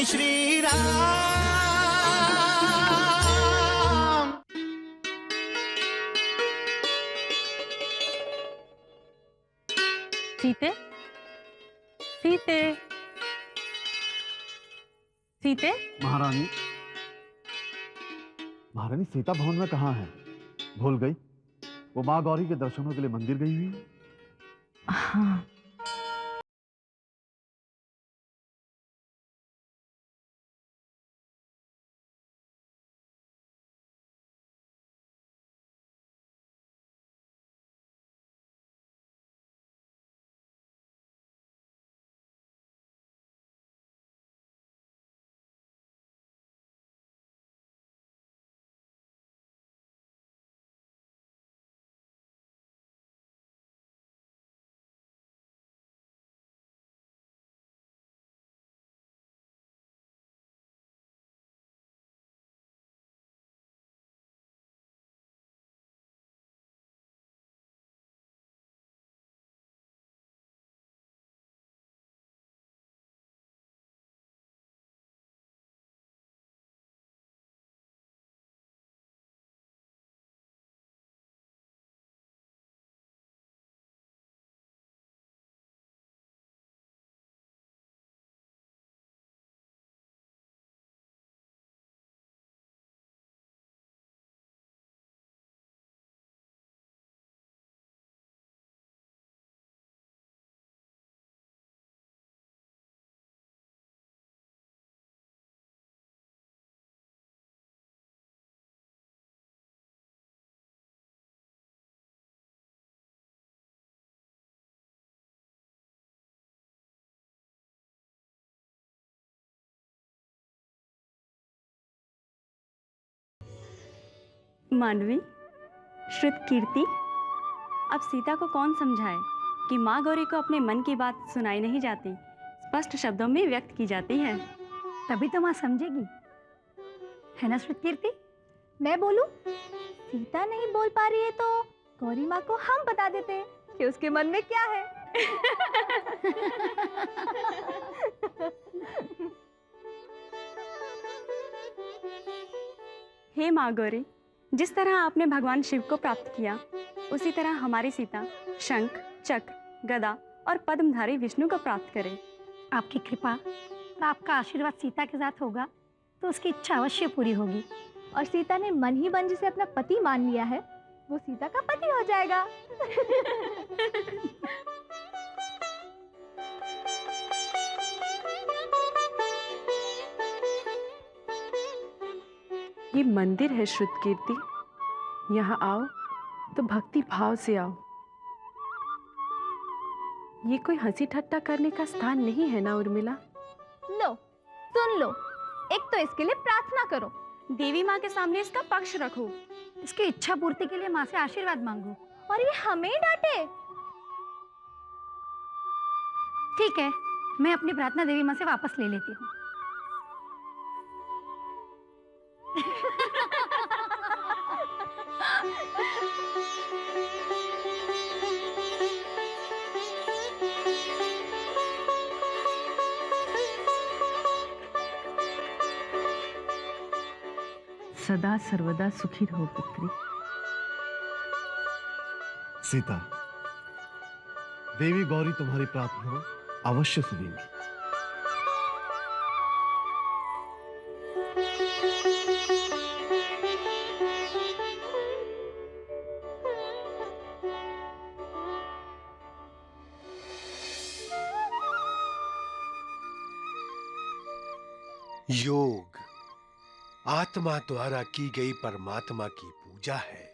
जय श्री राम। सीते, सीते, सीते। महारानी, महारानी सीता भवन में कहाँ है? भूल गई? वो माँ गौरी के दर्शनों के लिए मंदिर गई हुई है। हाँ। मानवी, श्रुत कीर्ति, अब सीता को कौन समझाए कि माँ गौरी को अपने मन की बात सुनाई नहीं जाती, स्पष्ट शब्दों में व्यक्त की जाती है। तभी तो माँ समझेगी, है ना श्रुत कीर्ति? मैं बोलूं? सीता नहीं बोल पा रही है तो गौरी माँ को हम बता देते हैं कि उसके मन में क्या है। हे माँ गौरी, जिस तरह आपने भगवान शिव को प्राप्त किया, उसी तरह हमारी सीता शंख, चक्र, गदा और पद्मधारी विष्णु को प्राप्त करे। आपकी कृपा और आपका आशीर्वाद सीता के साथ होगा तो उसकी इच्छा अवश्य पूरी होगी। और सीता ने मन ही मन जिसे अपना पति मान लिया है, वो सीता का पति हो जाएगा। ये मंदिर है श्रुत कीर्ति, यहाँ आओ तो भक्ति भाव से आओ। ये कोई हंसी ठट्टा करने का स्थान नहीं है ना उर्मिला? लो, सुन लो, एक तो इसके लिए प्रार्थना करो, देवी माँ के सामने इसका पक्ष रखो, इसकी इच्छा पूर्ति के लिए माँ से आशीर्वाद मांगो। और ये हमें डांटे। ठीक है, मैं अपनी प्रार्थना देवी माँ से वापस ले लेती हूँ। सदा सर्वदा सुखी रहो पुत्री। सीता, देवी गौरी तुम्हारी प्रार्थना अवश्य सुनेंगी। योग आत्मा द्वारा की गई परमात्मा की पूजा है।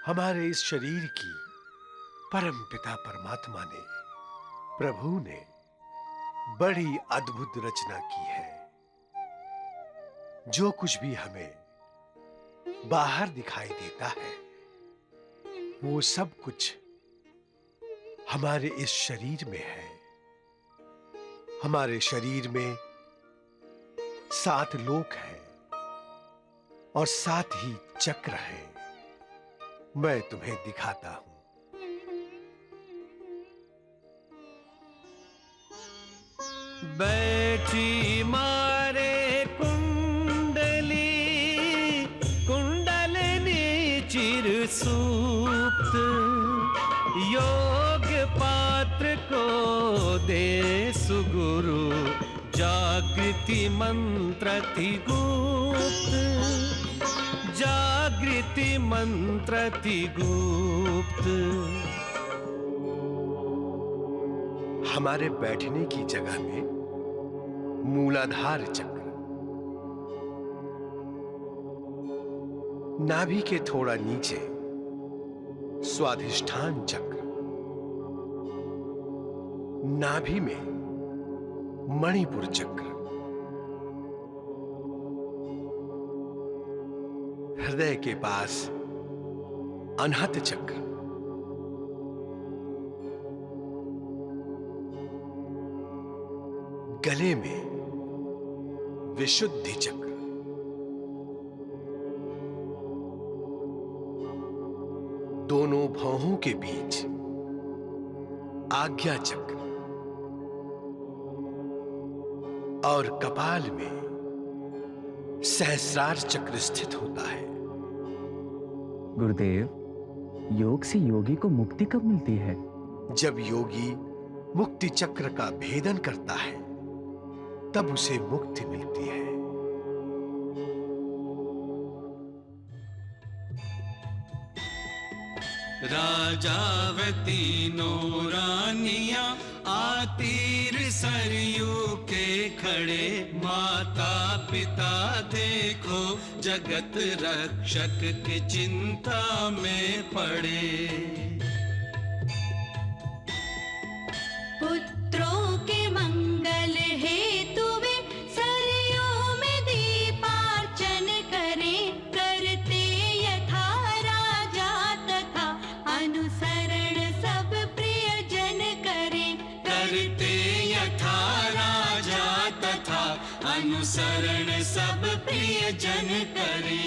हमारे इस शरीर की परम पिता परमात्मा ने, प्रभु ने बड़ी अद्भुत रचना की है। जो कुछ भी हमें बाहर दिखाई देता है, वो सब कुछ हमारे इस शरीर में है। हमारे शरीर में 7 लोक हैं और 7 ही चक्र हैं। मैं तुम्हें दिखाता हूं। बैठ मरीचि मारे कुंडली, कुंडलनी चिर सूक्त, योग पात्र को दे सुगुरु, जागृति मंत्र थी गुप्त, जागृति मंत्र थी गुप्त। हमारे बैठने की जगह में मूलाधार चक्र, नाभि के थोड़ा नीचे स्वाधिष्ठान चक्र, नाभि में मणिपुर चक्र, हृदय के पास अनहत चक्र, गले में विशुद्धि चक्र, दोनों भौहों के बीच आज्ञा चक्र और कपाल में सहस्रार चक्र स्थित होता है। गुरुदेव, योग से योगी को मुक्ति कब मिलती है? जब योगी मुक्ति चक्र का भेदन करता है तब उसे मुक्ति मिलती है। राजावती नो रानियां आतीर सरयू के खड़े, माता पिता देखो जगत रक्षक की चिंता में पड़े। पुत्रों के मंगल हेतु वे सरयू में दीपार्चन करें, करते यथा राजा तथा अनुसरण सब प्रियजन करें, करते यथा राजा तथा अनुसरण सब प्रियजन करें।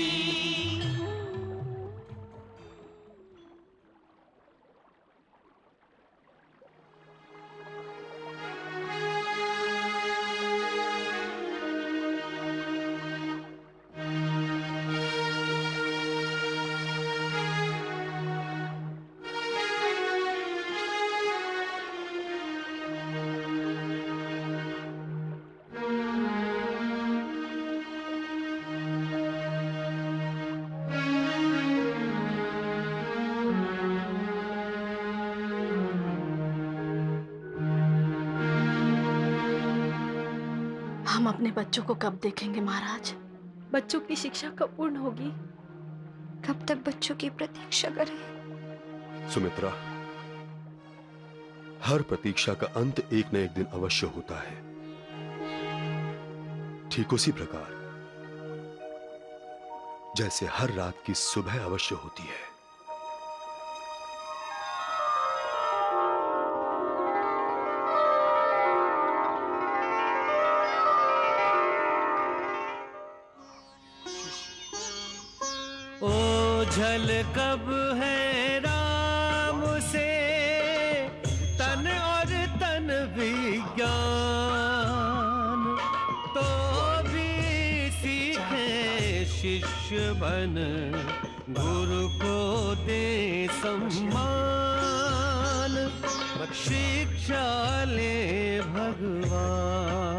हम अपने बच्चों को कब देखेंगे महाराज? बच्चों की शिक्षा कब पूर्ण होगी? कब तक बच्चों की प्रतीक्षा करें? सुमित्रा, हर प्रतीक्षा का अंत एक न एक दिन अवश्य होता है। ठीक उसी प्रकार जैसे हर रात की सुबह अवश्य होती है। ओझल कब है राम से तन और तन विज्ञान, तो भी सीखे शिष्य बन गुरु को दे सम्मान, शिक्षा ले भगवान।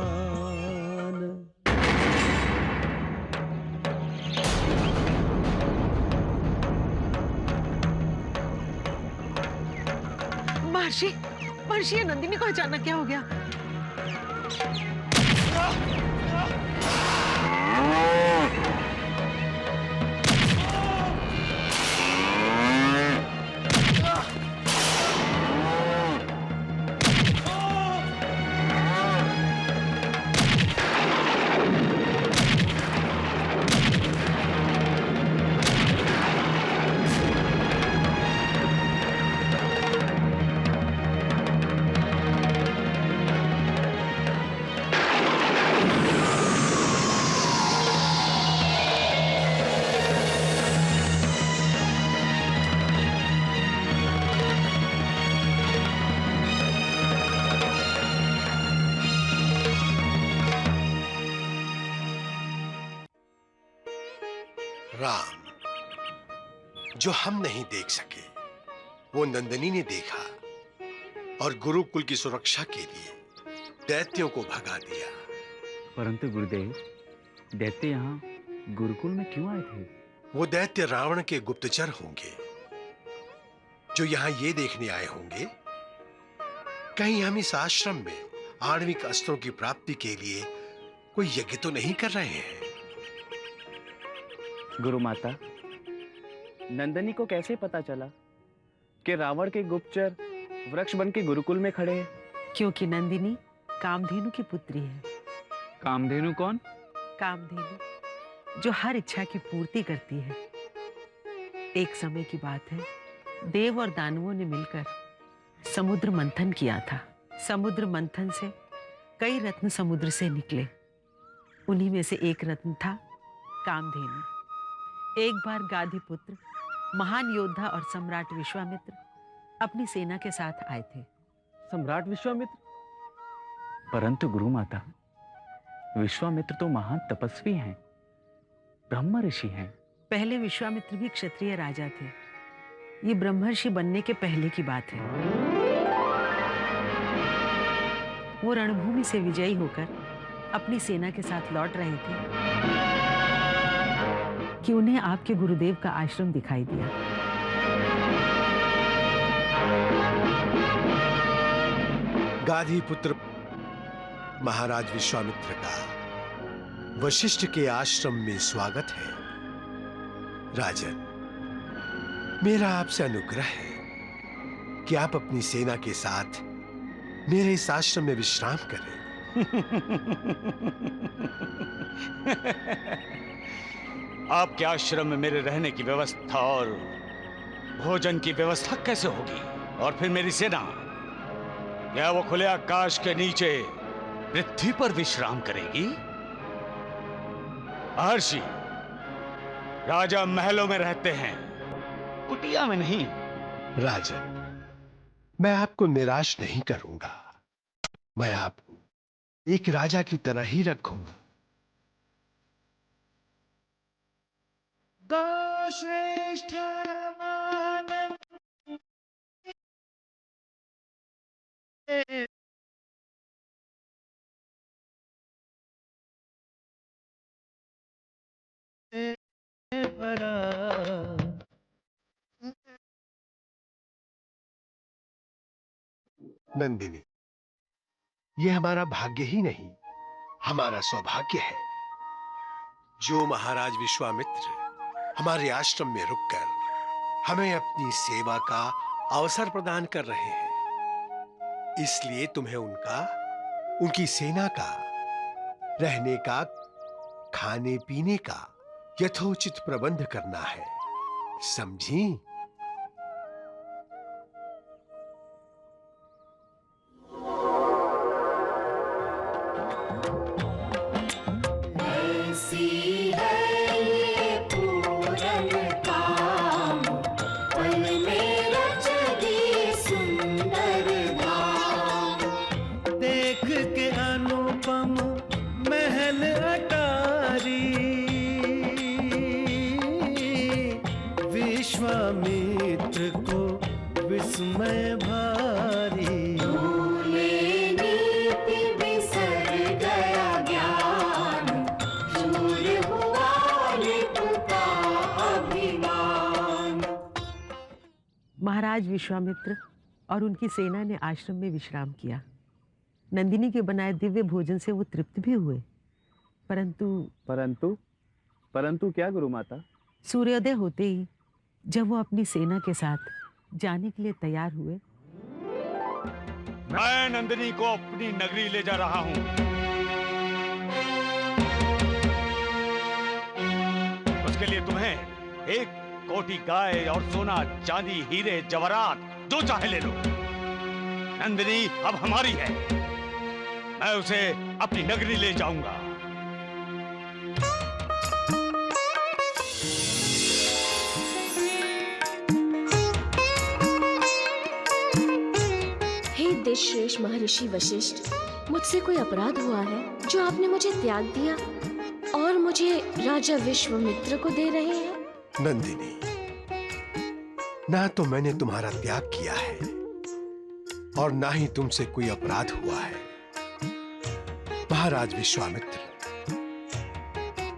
महर्षि, महर्षि, ये नंदिनी को अचानक क्या हो गया? राम जो हम नहीं देख सके वो नंदिनी ने देखा और गुरुकुल की सुरक्षा के लिए दैत्यों को भगा दिया। परंतु गुरुदेव, दैत्य यहाँ गुरुकुल में क्यों आए थे? वो दैत्य रावण के गुप्तचर होंगे जो यहाँ ये देखने आए होंगे कहीं हम इस आश्रम में आणविक अस्त्रों की प्राप्ति के लिए कोई यज्ञ तो नहीं कर रहे हैं। गुरु माता, नंदनी को कैसे पता चला कि रावण के गुप्तचर वृक्ष बन के गुरुकुल में खड़े हैं? क्योंकि नंदिनी कामधेनु की पुत्री है। कामधेनु कौन? कामधेनु जो हर इच्छा की पूर्ति करती है। एक समय की बात है, देव और दानवों ने मिलकर समुद्र मंथन किया था। समुद्र मंथन से कई रत्न समुद्र से निकले। उन्हीं में से एक रत्न था कामधेनु। एक बार गाधी पुत्र महान योद्धा और सम्राट विश्वामित्र अपनी सेना के साथ आए थे। सम्राट विश्वामित्र? परंतु गुरु माता, विश्वामित्र तो महान तपस्वी हैं, ब्रह्म ऋषि हैं। पहले विश्वामित्र भी क्षत्रिय राजा थे। ये ब्रह्मर्षि बनने के पहले की बात है। वो रणभूमि से विजयी होकर अपनी सेना के साथ लौट रहे थे कि उन्हें आपके गुरुदेव का आश्रम दिखाई दिया। गाधी पुत्र महाराज विश्वामित्र का वशिष्ठ के आश्रम में स्वागत है। राजन, मेरा आपसे अनुग्रह है कि आप अपनी सेना के साथ मेरे इस आश्रम में विश्राम करें। आपके आश्रम में मेरे रहने की व्यवस्था और भोजन की व्यवस्था कैसे होगी? और फिर मेरी सेना, क्या वो खुले आकाश के नीचे पृथ्वी पर विश्राम करेगी? महर्षि, राजा महलों में रहते हैं, कुटिया में नहीं। राजन, मैं आपको निराश नहीं करूंगा। मैं आपको एक राजा की तरह ही रखूंगा। श्रेष्ठ नंदिनी, यह हमारा भाग्य ही नहीं, हमारा सौभाग्य है जो महाराज विश्वामित्र हमारे आश्रम में रुककर हमें अपनी सेवा का अवसर प्रदान कर रहे हैं। इसलिए तुम्हें उनकी सेना का, रहने का, खाने पीने का यथोचित प्रबंध करना है, समझी? विश्वामित्र को विस्मय भारी, बिसर गया ज्ञान, चूर हुआ का अभिमान। महाराज विश्वामित्र और उनकी सेना ने आश्रम में विश्राम किया। नंदिनी के बनाए दिव्य भोजन से वो तृप्त भी हुए। परंतु क्या गुरु माता? सूर्योदय होते ही जब वो अपनी सेना के साथ जाने के लिए तैयार हुए, मैं नंदिनी को अपनी नगरी ले जा रहा हूं। उसके लिए तुम्हें 1 कोटी गाय और सोना, चांदी, हीरे, जवाहरात जो चाहे ले लो। नंदिनी अब हमारी है, मैं उसे अपनी नगरी ले जाऊंगा। श्रेष्ठ महर्षि वशिष्ठ, मुझसे कोई अपराध हुआ है जो आपने मुझे त्याग दिया? और मुझे राजा विश्वामित्र को दे रहे हैं? नंदिनी, ना तो मैंने तुम्हारा त्याग किया है और ना ही तुमसे कोई अपराध हुआ है। महाराज विश्वामित्र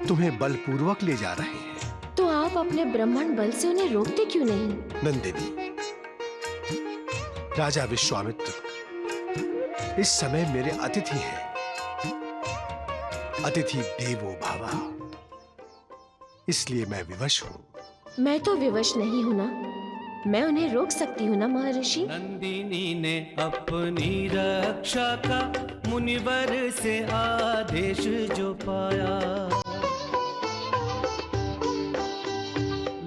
तुम्हें बलपूर्वक ले जा रहे हैं। तो आप अपने ब्राह्मण बल से उन्हें रोकते क्यों नहीं? नंदिनी, राजा विश्वामित्र इस समय मेरे अतिथि हैं। अतिथि देवो भव, इसलिए मैं विवश हूं। मैं तो विवश नहीं हूं ना, मैं उन्हें रोक सकती हूँ ना महर्षि। नंदिनी ने अपनी रक्षा का मुनिवर से आदेश जो पाया,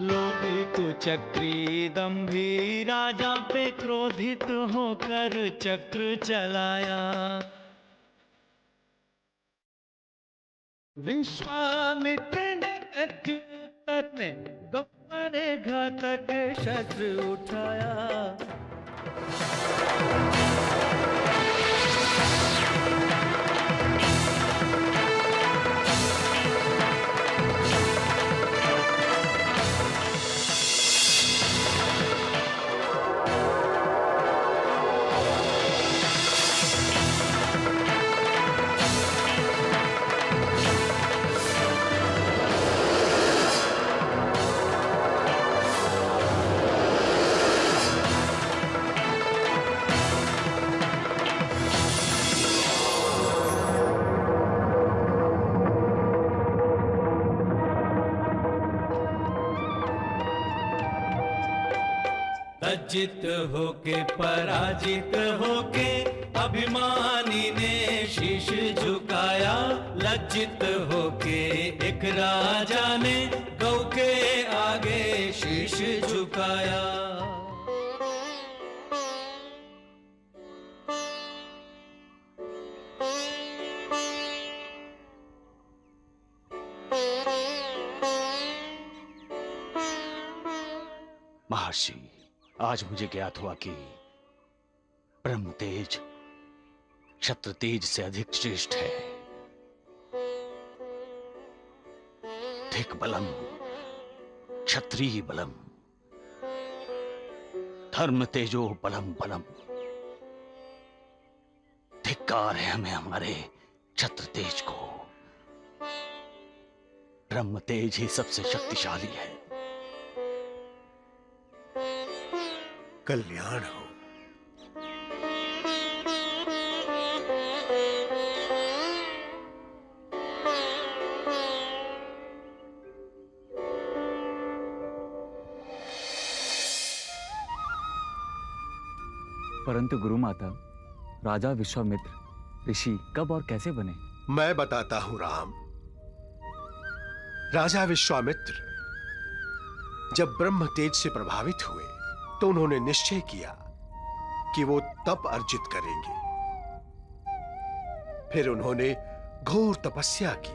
लोभी कुचक्री दंभी राजा पे क्रोधित होकर चक्र चलाया। विश्वामित्र ने गप्परे घातक शस्त्र उठाया। लज्जित होके पराजित होके अभिमानी ने शीश झुकाया। लज्जित होके एक राजा ने गौ के आगे शीश झुकाया। महर्षि, आज मुझे ज्ञात हुआ कि ब्रह्म तेज क्षत्र तेज से अधिक श्रेष्ठ है। धिक बलम क्षत्रिय बलम, धर्म तेजो बलम बलम। धिक्कार है हमें हमारे क्षत्र तेज को। ब्रह्म तेज ही सबसे शक्तिशाली है। कल्याण हो। परंतु गुरु माता, राजा विश्वामित्र ऋषि कब और कैसे बने? मैं बताता हूं राम। राजा विश्वामित्र जब ब्रह्म तेज से प्रभावित हुए तो उन्होंने निश्चय किया कि वो तप अर्जित करेंगे। फिर उन्होंने घोर तपस्या की।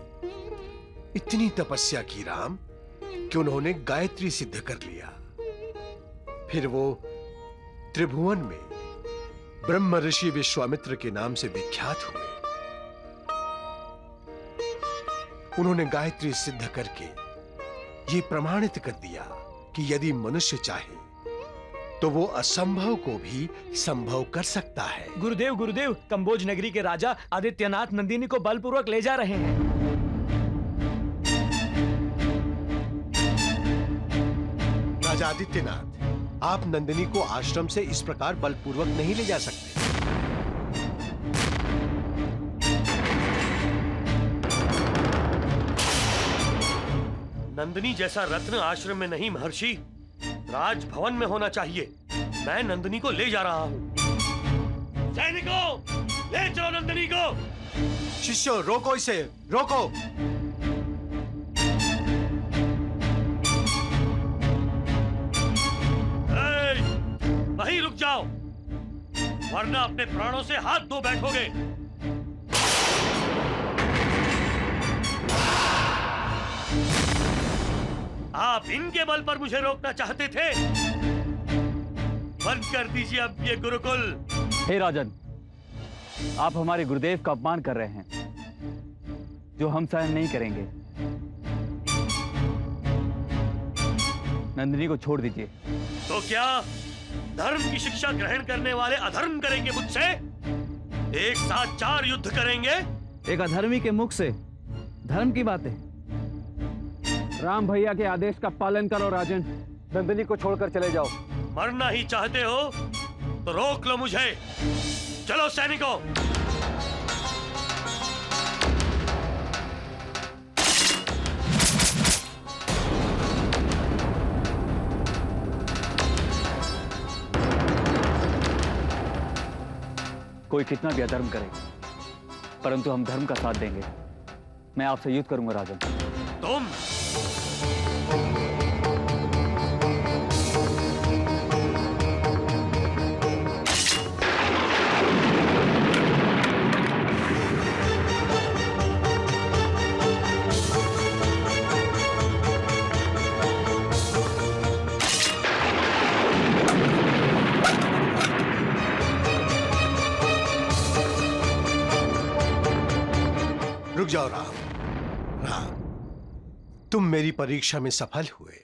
इतनी तपस्या की राम कि उन्होंने गायत्री सिद्ध कर लिया। फिर वो त्रिभुवन में ब्रह्म ऋषि विश्वामित्र के नाम से विख्यात हुए। उन्होंने गायत्री सिद्ध करके ये प्रमाणित कर दिया कि यदि मनुष्य चाहे तो वो असंभव को भी संभव कर सकता है। गुरुदेव गुरुदेव, कंबोज नगरी के राजा आदित्यनाथ नंदिनी को बलपूर्वक ले जा रहे हैं। राजा आदित्यनाथ, आप नंदिनी को आश्रम से इस प्रकार बलपूर्वक नहीं ले जा सकते। नंदिनी जैसा रत्न आश्रम में नहीं महर्षि, राजभवन में होना चाहिए। मैं नंदिनी को ले जा रहा हूँ। सैनिकों, ले चलो नंदिनी को। शिष्यों, रोको इसे, रोको। वहीं रुक जाओ, वरना अपने प्राणों से हाथ धो बैठोगे। आप इनके बल पर मुझे रोकना चाहते थे। बंद कर दीजिए अब ये गुरुकुल। हे राजन, आप हमारे गुरुदेव का अपमान कर रहे हैं, जो हम सहन नहीं करेंगे। नंदिनी को छोड़ दीजिए। तो क्या धर्म की शिक्षा ग्रहण करने वाले अधर्म करेंगे मुझसे? एक साथ 4 युद्ध करेंगे? एक अधर्मी के मुख से धर्म की बातें। राम भैया के आदेश का पालन करो राजन। नंदिनी को छोड़कर चले जाओ। मरना ही चाहते हो तो रोक लो मुझे। चलो सैनिकों। कोई कितना भी अधर्म करे, परंतु हम धर्म का साथ देंगे। मैं आपसे युद्ध करूंगा राजन। तुम रुक जाओ राम। राम, तुम मेरी परीक्षा में सफल हुए।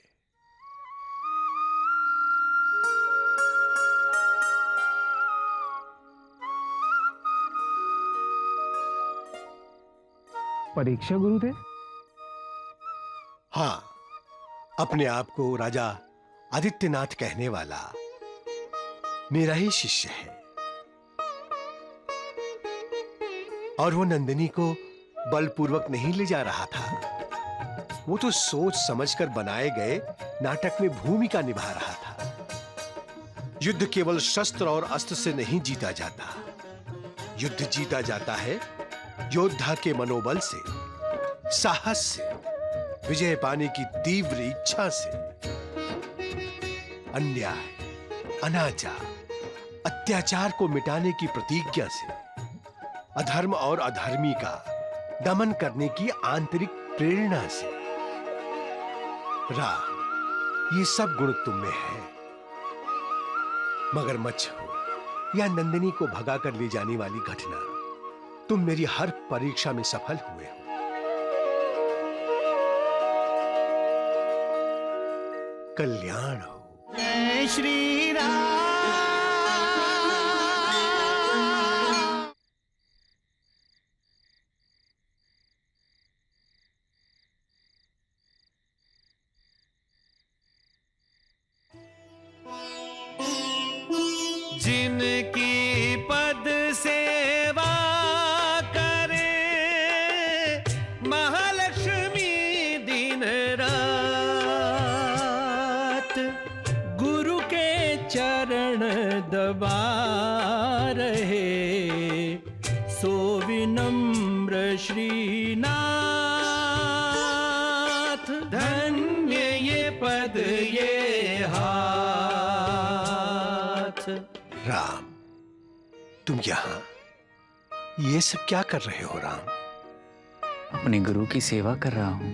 परीक्षा गुरुदेव? हाँ, अपने आप को राजा आदित्यनाथ कहने वाला मेरा ही शिष्य है, और वो नंदिनी को बलपूर्वक नहीं ले जा रहा था। वो तो सोच समझकर बनाए गए नाटक में भूमिका निभा रहा था। युद्ध केवल शस्त्र और अस्त्र से नहीं जीता जाता। युद्ध जीता जाता है योद्धा के मनोबल से, साहस से, विजय पाने की तीव्र इच्छा से। अन्याय, अनाचार, अत्याचार को मिटाने की प्रतिज्ञा से, अधर्म और अधर्मी का दमन करने की आंतरिक प्रेरणा से। राम, ये सब गुण तुम में है। मगरमच्छ हो या नंदिनी को भगाकर ले जाने वाली घटना, तुम मेरी हर परीक्षा में सफल हुए हो। कल्याण हो। जय श्री राम। जिनकी पद सेवा करे महालक्ष्मी दिन रात, गुरु के चरण दबा रहे सो विनम्र श्रीनाथ। धन्य ये पद ये हाथ। राम, तुम यहां ये सब क्या कर रहे हो राम? अपने गुरु की सेवा कर रहा हूं।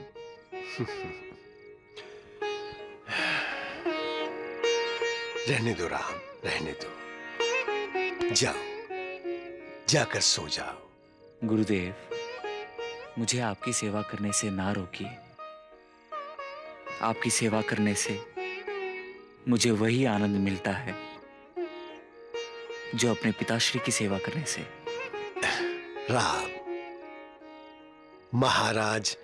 रहने दो राम, रहने दो। जाओ, जाकर सो जाओ। गुरुदेव, मुझे आपकी सेवा करने से ना रोकिए। आपकी सेवा करने से मुझे वही आनंद मिलता है जो अपने पिताश्री की सेवा करने से। राम, महाराज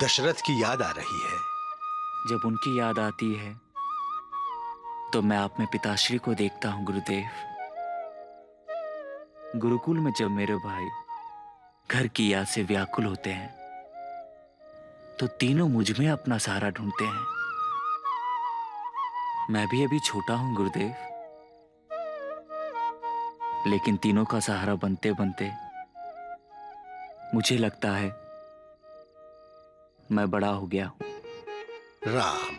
दशरथ की याद आ रही है। जब उनकी याद आती है तो मैं आप में पिताश्री को देखता हूं गुरुदेव। गुरुकुल में जब मेरे भाई घर की याद से व्याकुल होते हैं तो तीनों मुझ में अपना सहारा ढूंढते हैं। मैं भी अभी छोटा हूं गुरुदेव, लेकिन तीनों का सहारा बनते बनते मुझे लगता है मैं बड़ा हो गया हूं। राम,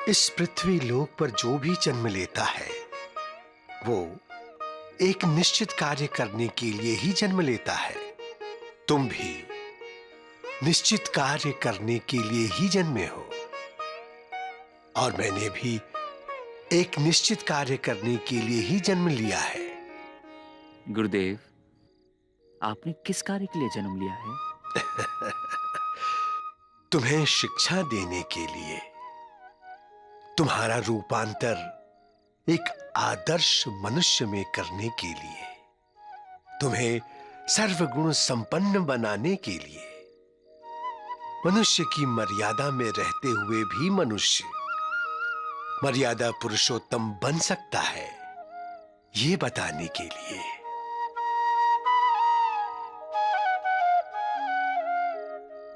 इस पृथ्वी लोक पर जो भी जन्म लेता है वो एक निश्चित कार्य करने के लिए ही जन्म लेता है। तुम भी निश्चित कार्य करने के लिए ही जन्मे हो, और मैंने भी एक निश्चित कार्य करने के लिए ही जन्म लिया है। गुरुदेव, आपने किस कार्य के लिए जन्म लिया है? तुम्हें शिक्षा देने के लिए। तुम्हारा रूपांतर एक आदर्श मनुष्य में करने के लिए, तुम्हें सर्वगुण संपन्न बनाने के लिए, मनुष्य की मर्यादा में रहते हुए भी मनुष्य मर्यादा पुरुषोत्तम बन सकता है, ये बताने के लिए।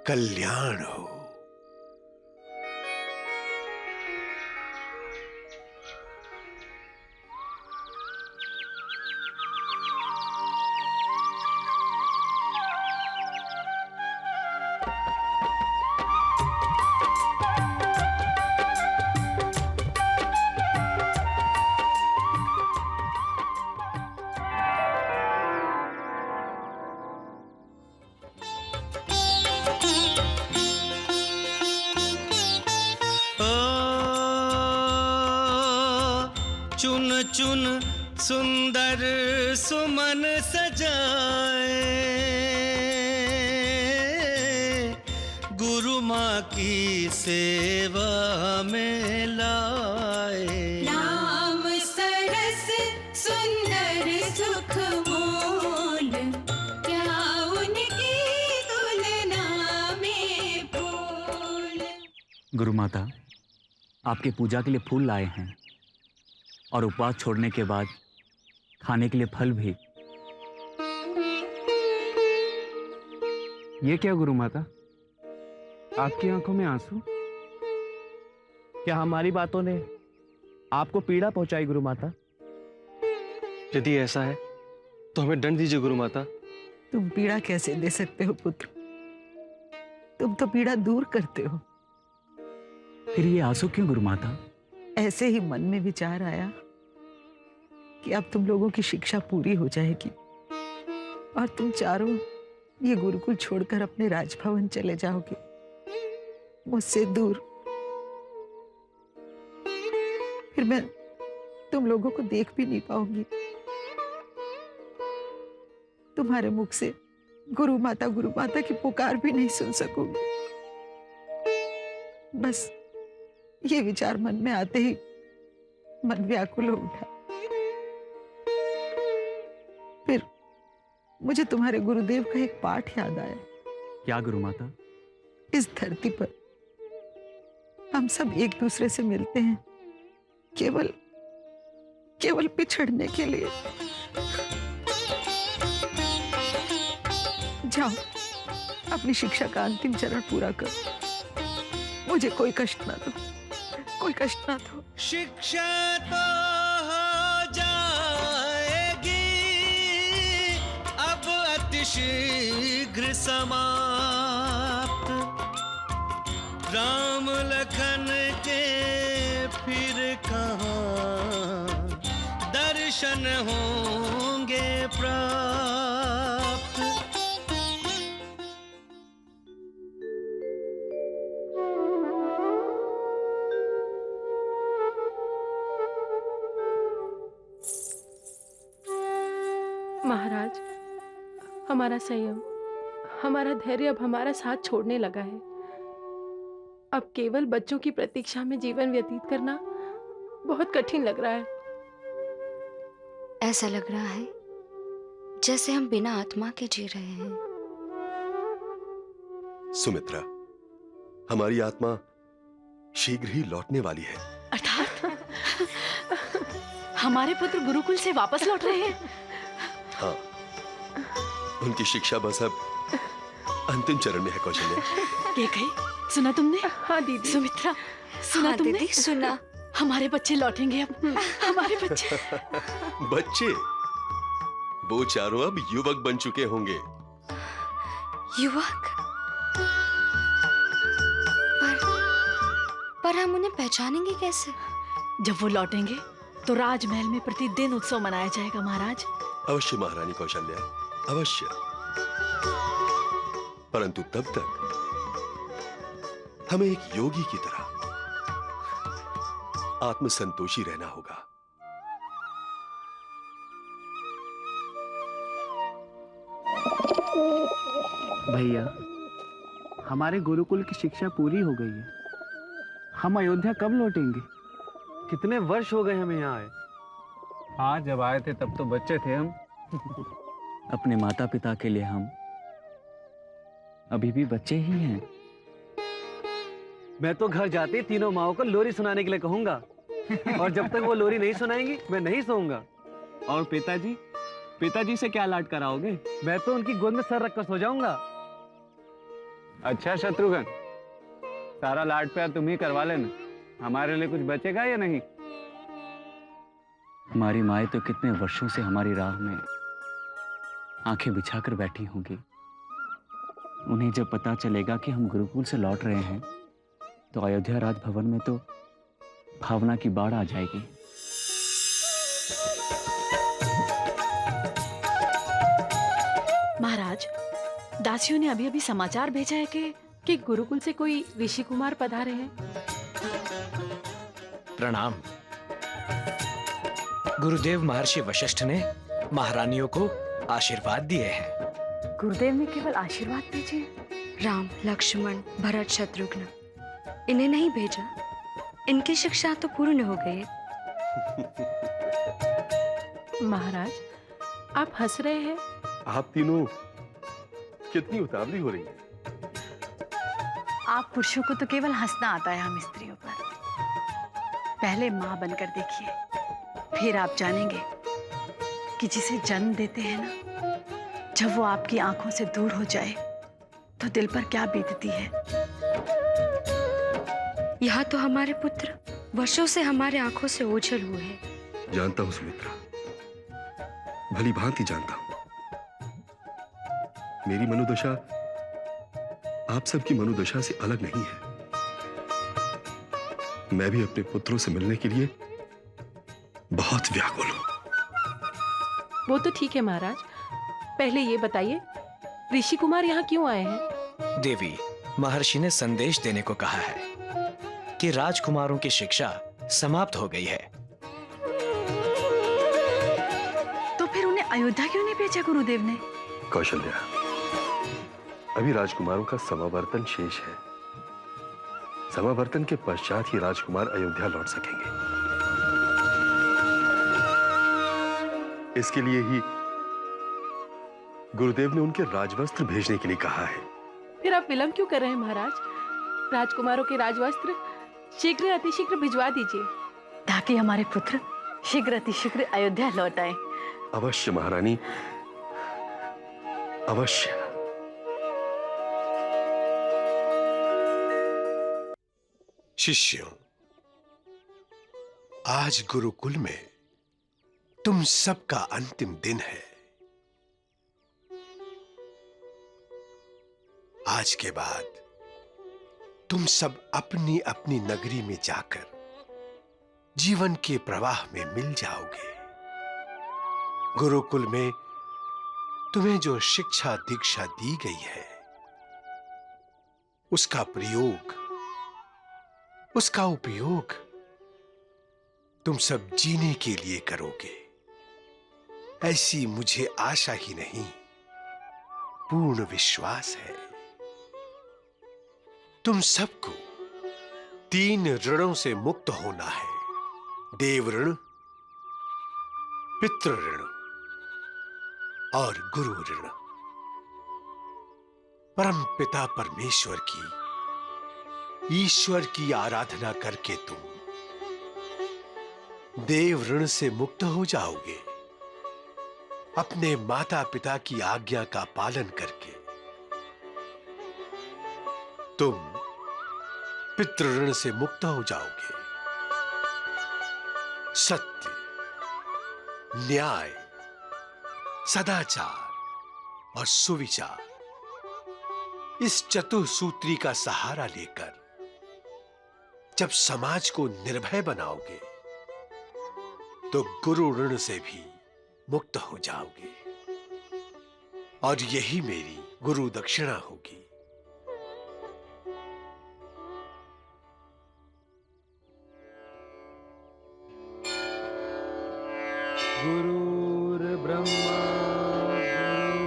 कल्याण हो। चुन चुन सुंदर सुमन सजाए, गुरु माँ की सेवा में लाए। नाम सरस सुंदर सुख मोल, क्या उनकी तुलना में फूल। गुरु माता, आपके पूजा के लिए फूल लाए हैं और उपवास छोड़ने के बाद खाने के लिए फल भी। ये क्या गुरु माता, आपकी आंखों में आंसू? क्या हमारी बातों ने आपको पीड़ा पहुंचाई गुरु माता? यदि ऐसा है तो हमें दंड दीजिए गुरु माता। तुम पीड़ा कैसे दे सकते हो पुत्र? तुम तो पीड़ा दूर करते हो। फिर ये आंसू क्यों गुरु माता? ऐसे ही मन में विचार आया कि अब तुम लोगों की शिक्षा पूरी हो जाएगी और तुम चारों ये गुरुकुल छोड़कर अपने राजभवन चले जाओगे, मुझसे दूर। फिर मैं तुम लोगों को देख भी नहीं पाऊंगी। तुम्हारे मुख से गुरु माता की पुकार भी नहीं सुन सकूंगी। बस ये विचार मन में आते ही मन व्याकुल हो उठा। फिर मुझे तुम्हारे गुरुदेव का एक पाठ याद आया। क्या गुरु माता? इस धरती पर हम सब एक दूसरे से मिलते हैं केवल पिछड़ने के लिए। जाओ, अपनी शिक्षा का अंतिम चरण पूरा करो। मुझे कोई कष्ट ना दो, कोई कष्ट ना दो। शिक्षा तो हो जाएगी अब अति शीघ्र समाप्त, राम लखन के फिर कहाँ दर्शन होंगे प्राप्त। महाराज, हमारा संयम, हमारा धैर्य अब हमारा साथ छोड़ने लगा है। अब केवल बच्चों की प्रतीक्षा में जीवन व्यतीत करना बहुत कठिन लग रहा है। ऐसा लग रहा है जैसे हम बिना आत्मा के जी रहे हैं। सुमित्रा, हमारी आत्मा शीघ्र ही लौटने वाली है। अर्थात हमारे पुत्र गुरुकुल से वापस लौट रहे हैं। हाँ, उनकी शिक्षा बस अब अंतिम चरण में है। कौशल्या, ये कही सुना तुमने? हाँ दीदी। सुमित्रा, सुना तुमने? दीदी सुना। हमारे बच्चे लौटेंगे अब। हमारे बच्चे। बच्चे? वो चारों अब युवक बन चुके होंगे। युवक? पर हम उन्हें पहचानेंगे कैसे? जब वो लौटेंगे तो राजमहल में प्रतिदिन उत्सव मनाया जाएगा महाराज। अवश्य महारानी कौशल्या, अवश्य। परंतु तब तक हमें एक योगी की तरह आत्मसंतोषी रहना होगा। भैया, हमारे गुरुकुल की शिक्षा पूरी हो गई है। हम अयोध्या कब लौटेंगे? कितने वर्ष हो गए हमें यहाँ आए। हाँ, जब आए थे तब तो बच्चे थे हम। अपने माता पिता के लिए हम अभी भी बच्चे ही हैं। मैं तो घर जाते ही तीनों माओं को लोरी सुनाने के लिए कहूंगा और जब तक वो लोरी नहीं सुनाएंगी मैं नहीं सोऊंगा। और पिताजी, पिताजी से क्या लाड कराओगे? मैं तो उनकी गोद में सर रखकर सो जाऊंगा। अच्छा शत्रुघ्न, सारा लाड प्यार तुम ही करवा लेना, हमारे लिए कुछ बचेगा या नहीं? हमारी माएँ तो कितने वर्षों से हमारी राह में आंखें बिछाकर बैठी होंगी। उन्हें जब पता चलेगा कि हम गुरुकुल से लौट रहे हैं तो अयोध्या राजभवन में तो भावना की बाढ़ आ जाएगी। महाराज, दासियों ने अभी अभी समाचार भेजा है कि गुरुकुल से कोई ऋषि कुमार पधारे हैं। प्रणाम। गुरुदेव महर्षि वशिष्ठ ने महारानियों को आशीर्वाद दिए हैं। गुरुदेव ने केवल आशीर्वाद भेजे? राम, लक्ष्मण, भरत, शत्रुघ्न इन्हें नहीं भेजा। इनकी शिक्षा तो पूर्ण हो गई है। महाराज, आप हंस रहे हैं? आप तीनों कितनी उतावली हो रही है। आप पुरुषों को तो केवल हंसना आता है हम स्त्रियों पर। पहले माँ बनकर देखिए, फिर आप जानेंगे कि जिसे जन्म देते हैं ना, जब वो आपकी आंखों से दूर हो जाए तो दिल पर क्या बीतती है। यहाँ तो हमारे पुत्र वर्षों से हमारे आंखों से ओझल हुए हैं। जानता हूं सुमित्रा, भली भांति जानता हूं। मेरी मनोदशा आप सबकी मनोदशा से अलग नहीं है। मैं भी अपने पुत्रों से मिलने के लिए बहुत व्याकुल हूं। वो तो ठीक है महाराज, पहले ये बताइए ऋषि कुमार यहाँ क्यों आए हैं? देवी, महर्षि ने संदेश देने को कहा है कि राजकुमारों की शिक्षा समाप्त हो गई है। तो फिर उन्हें अयोध्या क्यों नहीं भेजा गुरुदेव ने? कौशल्या, अभी राजकुमारों का समावर्तन शेष है। समावर्तन के पश्चात ही राजकुमार अयोध्या लौट सकेंगे। इसके लिए ही गुरुदेव ने उनके राजवस्त्र भेजने के लिए कहा है। फिर आप विलंब क्यों कर रहे हैं महाराज? राजकुमारों के राजवस्त्र शीघ्र अतिशीघ्र भिजवा दीजिए ताकि हमारे पुत्र शीघ्र अतिशीघ्र अयोध्या लौट आए। अवश्य महारानी, अवश्य। शिष्यों, आज गुरुकुल में तुम सबका अंतिम दिन है। आज के बाद तुम सब अपनी अपनी नगरी में जाकर जीवन के प्रवाह में मिल जाओगे। गुरुकुल में तुम्हें जो शिक्षा दीक्षा दी गई है उसका प्रयोग, उसका उपयोग तुम सब जीने के लिए करोगे, ऐसी मुझे आशा ही नहीं पूर्ण विश्वास है। तुम सबको 3 ऋणों से मुक्त होना है। देव ऋण, पितृ ऋण और गुरु ऋण। परम पिता परमेश्वर की, ईश्वर की आराधना करके तुम देव ऋण से मुक्त हो जाओगे। अपने माता पिता की आज्ञा का पालन करके तुम पितृ ऋण से मुक्त हो जाओगे। सत्य, न्याय, सदाचार और सुविचार, इस चतुसूत्री का सहारा लेकर जब समाज को निर्भय बनाओगे तो गुरु ऋण से भी मुक्त हो जाओगे और यही मेरी गुरु दक्षिणा होगी। गुरुर्ब्रह्मा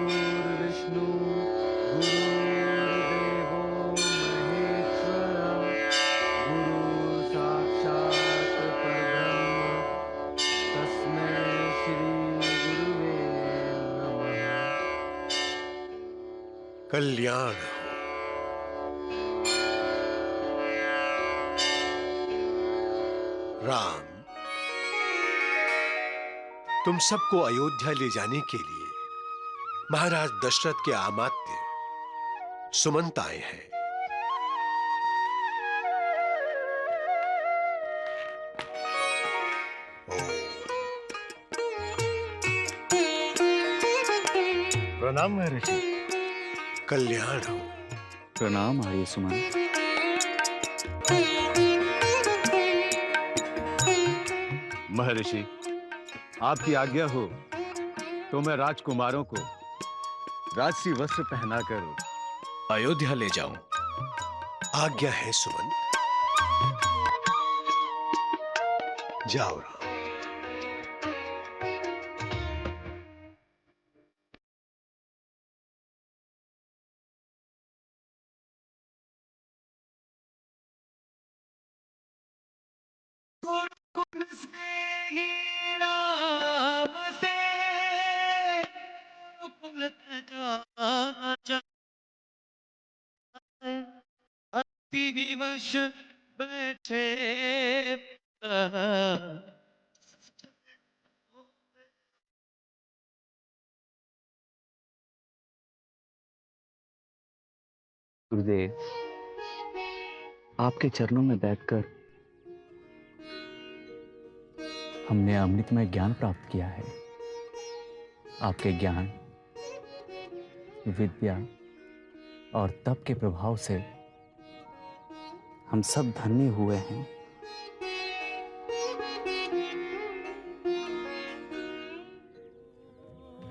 गुरुर्विष्णु गुरुर्देवो महेश्वरा गुरु साक्षात् परब्रह्म कल्याण राम, तुम सबको अयोध्या ले जाने के लिए महाराज दशरथ के अमात्य सुमंत आए हैं। प्रणाम महर्षि। कल्याण हो। प्रणाम आर्य सुमंत। महर्षि, आपकी आज्ञा हो तो मैं राजकुमारों को राजसी वस्त्र पहनाकर अयोध्या ले जाऊं। आज्ञा है सुमंत, जाओ राम। विवश बैठे गुरुदेव, आपके चरणों में बैठकर हमने अमृतमय ज्ञान प्राप्त किया है। आपके ज्ञान, विद्या और तप के प्रभाव से हम सब धन्य हुए हैं।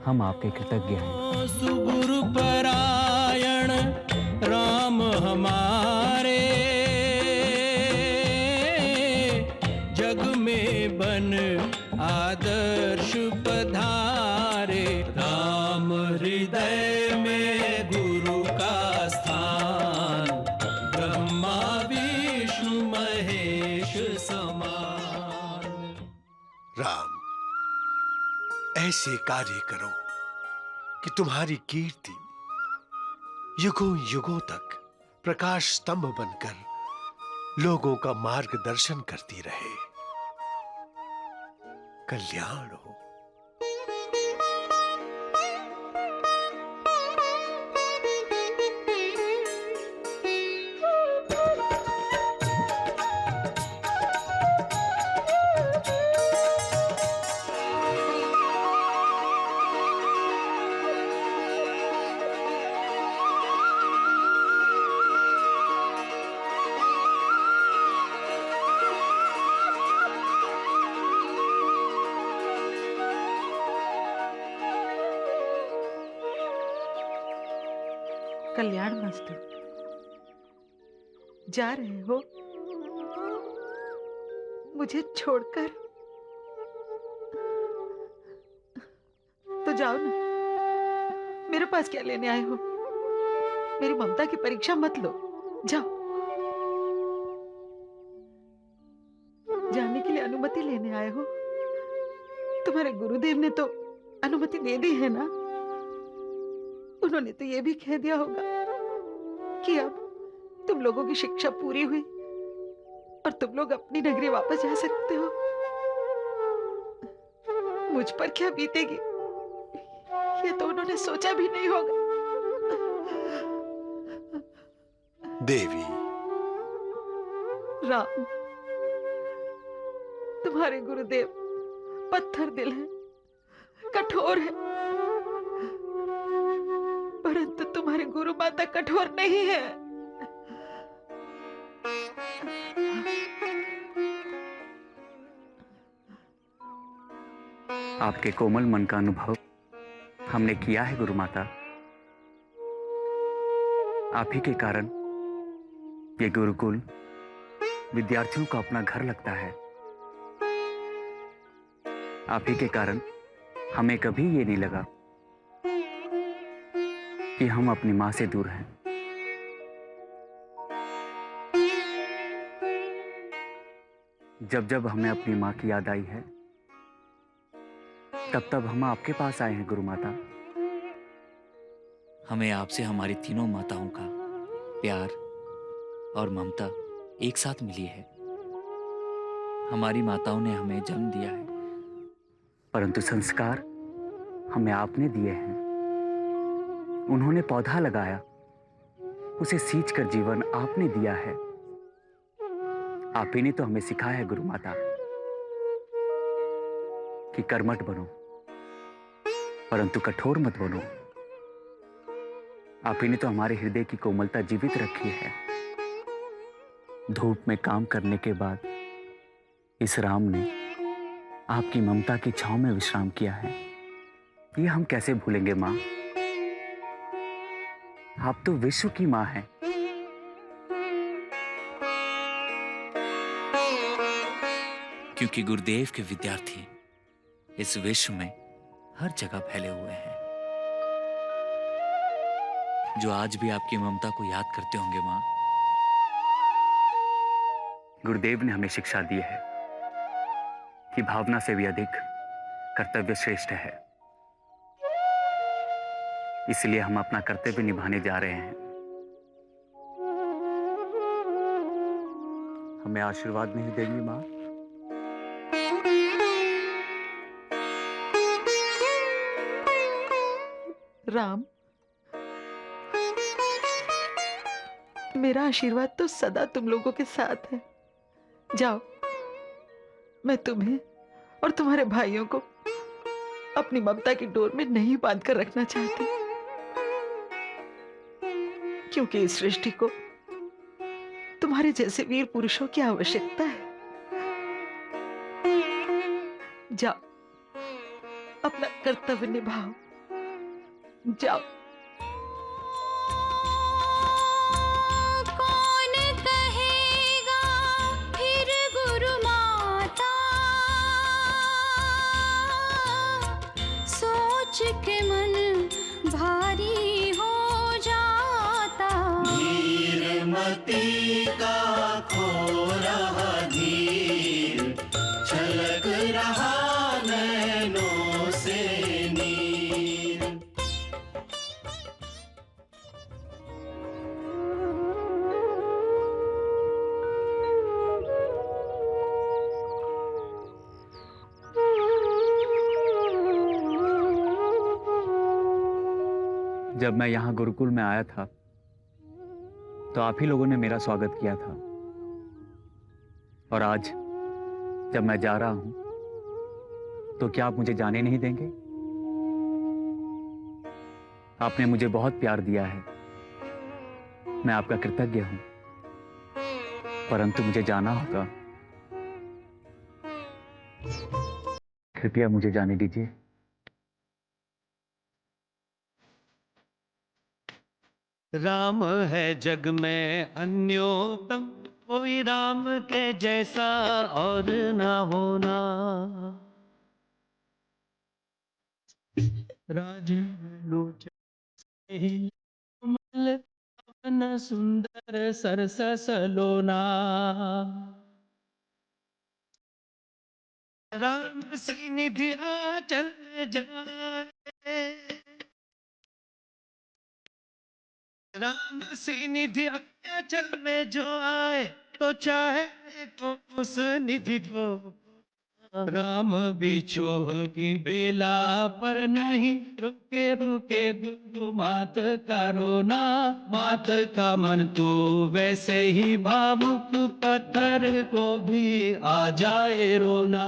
हम आपके कृतज्ञ हैं। सुगुरु परायण राम हमारे, जग में बन आदर्श पधारे। राम हृदय में गुरु का स्थान, ब्रह्मा विष्णु महेश समान। राम, ऐसे कार्य करो कि तुम्हारी कीर्ति युगों युगों तक प्रकाश स्तंभ बनकर लोगों का मार्गदर्शन करती रहे। कल्याण हो। कल्याण मस्तु। जा रहे हो मुझे छोड़कर? तो जाओ ना, मेरे पास क्या लेने आए हो? मेरी ममता की परीक्षा मत लो, जाओ। जाने के लिए अनुमति लेने आए हो? तुम्हारे गुरुदेव ने तो अनुमति दे दी है ना? उन्होंने तो ये भी कह दिया होगा कि अब तुम लोगों की शिक्षा पूरी हुई और तुम लोग अपनी नगरी वापस जा सकते हो। मुझ पर क्या बीतेगी ये तो उन्होंने सोचा भी नहीं होगा। देवी, राम, तुम्हारे गुरुदेव पत्थर दिल है, कठोर है, परंतु तुम्हारे गुरु माता कठोर नहीं है। आपके कोमल मन का अनुभव हमने किया है गुरु माता। आप ही के कारण ये गुरुकुल विद्यार्थियों का अपना घर लगता है। आप ही के कारण हमें कभी ये नहीं लगा कि हम अपनी मां से दूर हैं। जब जब हमें अपनी मां की याद आई है तब तब हम आपके पास आए हैं गुरु माता। हमें आपसे हमारी तीनों माताओं का प्यार और ममता एक साथ मिली है। हमारी माताओं ने हमें जन्म दिया है, परंतु संस्कार हमें आपने दिए हैं। उन्होंने पौधा लगाया, उसे सींच कर जीवन आपने दिया है। आप ही ने तो हमें सिखाया है गुरु माता कि कर्मठ बनो परंतु कठोर मत बनो। आप ही ने तो हमारे हृदय की कोमलता जीवित रखी है। धूप में काम करने के बाद इस राम ने आपकी ममता की छांव में विश्राम किया है। ये हम कैसे भूलेंगे मां? आप तो विश्व की मां हैं। क्योंकि गुरुदेव के विद्यार्थी इस विश्व में हर जगह फैले हुए हैं, जो आज भी आपकी ममता को याद करते होंगे मां। गुरुदेव ने हमें शिक्षा दी है कि भावना से भी अधिक कर्तव्य श्रेष्ठ है। इसलिए हम अपना कर्तव्य निभाने जा रहे हैं। हमें आशीर्वाद नहीं देंगी मां? राम, मेरा आशीर्वाद तो सदा तुम लोगों के साथ है। जाओ, मैं तुम्हें और तुम्हारे भाइयों को अपनी ममता की डोर में नहीं बांध कर रखना चाहती, क्योंकि इस सृष्टि को तुम्हारे जैसे वीर पुरुषों की आवश्यकता है। जाओ, अपना कर्तव्य निभाओ। जाओ। कौन कहेगा फिर गुरु माता, सोच के मन भारी हो जाता। धीरमती का खो रहा धीर, छलक रहा नैनों से नीर। जब मैं यहाँ गुरुकुल में आया था तो आप ही लोगों ने मेरा स्वागत किया था, और आज जब मैं जा रहा हूं तो क्या आप मुझे जाने नहीं देंगे? आपने मुझे बहुत प्यार दिया है, मैं आपका कृतज्ञ हूं, परंतु मुझे जाना होगा। कृपया मुझे जाने दीजिए। राम है जग में अन्योतम, कोई राम के जैसा और ना होना। राजन सुंदर सरस सलोना। राम सी निधि चल जाए, राम सी निधि चल में जो आए तो चाहे तो उस निधि को। राम बिछोह की बेला पर नहीं रुके रुके गुरु मात का रोना। मात का मन तो वैसे ही भावुक, पत्थर को भी आ जाए रोना।